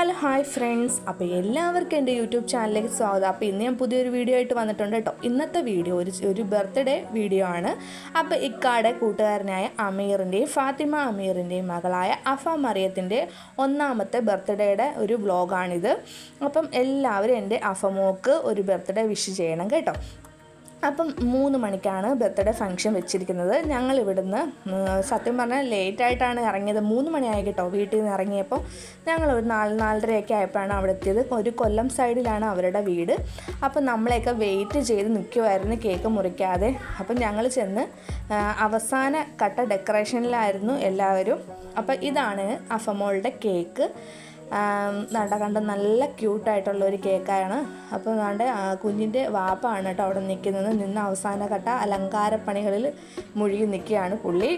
Hello hi friends, അപ്പോൾ എല്ലാവർക്കും എൻ്റെ യൂട്യൂബ് ചാനലിലേക്ക് സ്വാഗതം. അപ്പോൾ ഇന്ന് ഞാൻ പുതിയൊരു വീഡിയോ ആയിട്ട് വന്നിട്ടുണ്ട് കേട്ടോ. ഇന്നത്തെ വീഡിയോ ഒരു ബർത്ത്ഡേ വീഡിയോ ആണ്. അപ്പോൾ ഇക്കാടെ കൂട്ടുകാരനായ അമീറിൻ്റെയും ഫാത്തിമ അമീറിൻ്റെയും മകളായ അഫ മറിയത്തിൻ്റെ ഒന്നാമത്തെ ബർത്ത്ഡേയുടെ ഒരു വ്ളോഗാണിത്. അപ്പം എല്ലാവരും എൻ്റെ അഫമോക്ക് ഒരു ബർത്ത്ഡേ വിഷ് ചെയ്യണം കേട്ടോ. അപ്പം 3 മണിക്കാണ് ബർത്ത്ഡേ ഫംഗ്ഷൻ വെച്ചിരിക്കുന്നത്. ഞങ്ങൾ ഇവിടുന്ന് സത്യം പറഞ്ഞാൽ ലേറ്റായിട്ടാണ് ഇറങ്ങിയത്. 3 മണിയായി കേട്ടോ വീട്ടിൽ നിന്ന് ഇറങ്ങിയപ്പോൾ. ഞങ്ങൾ ഒരു 4-4:30 ആയപ്പോഴാണ് അവിടെ എത്തിയത്. ഒരു കൊല്ലം സൈഡിലാണ് അവരുടെ വീട്. അപ്പം നമ്മളെയൊക്കെ വെയിറ്റ് ചെയ്ത് നിൽക്കുമായിരുന്നു കേക്ക് മുറിക്കാതെ. അപ്പം ഞങ്ങൾ ചെന്ന് അവസാന ഘട്ട ഡെക്കറേഷനിലായിരുന്നു എല്ലാവരും. അപ്പം ഇതാണ് അഫമോളുടെ കേക്ക്. കണ്ട നല്ല ക്യൂട്ടായിട്ടുള്ളൊരു കേക്കാണ്. അപ്പോൾ കുഞ്ഞിൻ്റെ വാപ്പാണ് കേട്ടോ അവിടെ നിന്ന് അവസാന ഘട്ട അലങ്കാരപ്പണികളിൽ മുഴുകി നിൽക്കുകയാണ് പുള്ളി.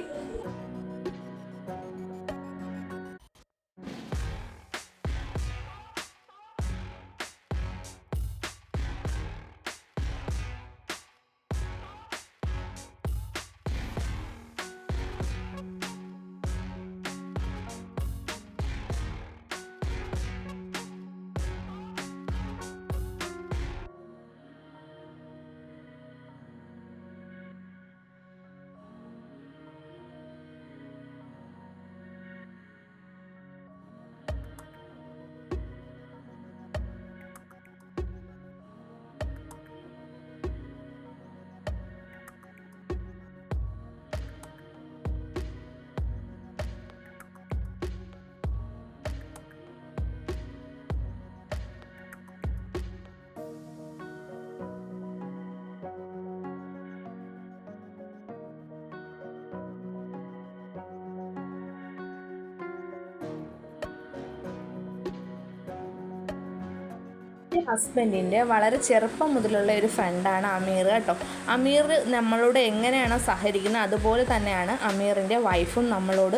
ഹസ്ബൻഡിൻ്റെ വളരെ ചെറുപ്പം മുതലുള്ള ഒരു ഫ്രണ്ടാണ് അമീർ കേട്ടോ. അമീർ നമ്മളോട് എങ്ങനെയാണോ സഹകരിക്കുന്നത് അതുപോലെ തന്നെയാണ് അമീറിൻ്റെ വൈഫും നമ്മളോട്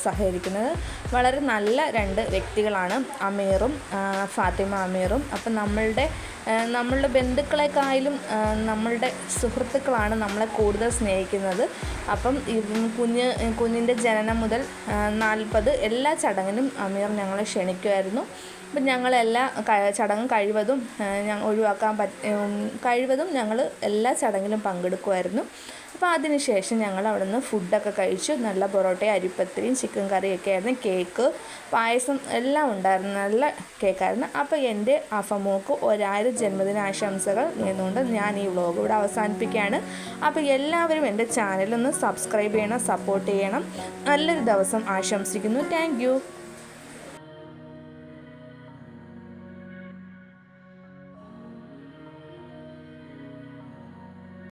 സഹകരിക്കുന്നത്. വളരെ നല്ല 2 വ്യക്തികളാണ് അമീറും ഫാത്തിമ അമീറും. അപ്പം നമ്മളുടെ ബന്ധുക്കളെക്കാളും നമ്മളുടെ സുഹൃത്തുക്കളാണ് നമ്മളെ കൂടുതൽ സ്നേഹിക്കുന്നത്. അപ്പം കുഞ്ഞിൻ്റെ ജനനം മുതൽ 40 എല്ലാ ചടങ്ങിനും അമീർ ഞങ്ങളെ ക്ഷണിക്കുമായിരുന്നു. അപ്പം ഞങ്ങളെല്ലാ ചടങ്ങും കഴിവതും കഴിവതും ഞങ്ങൾ എല്ലാ ചടങ്ങിലും പങ്കെടുക്കുമായിരുന്നു. അപ്പോൾ അതിനുശേഷം ഞങ്ങൾ അവിടെ നിന്ന് ഫുഡൊക്കെ കഴിച്ചു. നല്ല പൊറോട്ടയും അരിപ്പത്തിരിയും ചിക്കൻ കറിയൊക്കെ ആയിരുന്നു. കേക്ക്, പായസം എല്ലാം ഉണ്ടായിരുന്നു. നല്ല കേക്കായിരുന്നു. അപ്പോൾ എൻ്റെ അഫമോക്ക് 1000 ജന്മദിനാശംസകൾ നേർന്നുകൊണ്ട് ഞാൻ ഈ വ്ളോഗ് ഇവിടെ അവസാനിപ്പിക്കുകയാണ്. അപ്പോൾ എല്ലാവരും എൻ്റെ ചാനലൊന്ന് സബ്സ്ക്രൈബ് ചെയ്യണം, സപ്പോർട്ട് ചെയ്യണം. നല്ലൊരു ദിവസം ആശംസിക്കുന്നു. Thank you.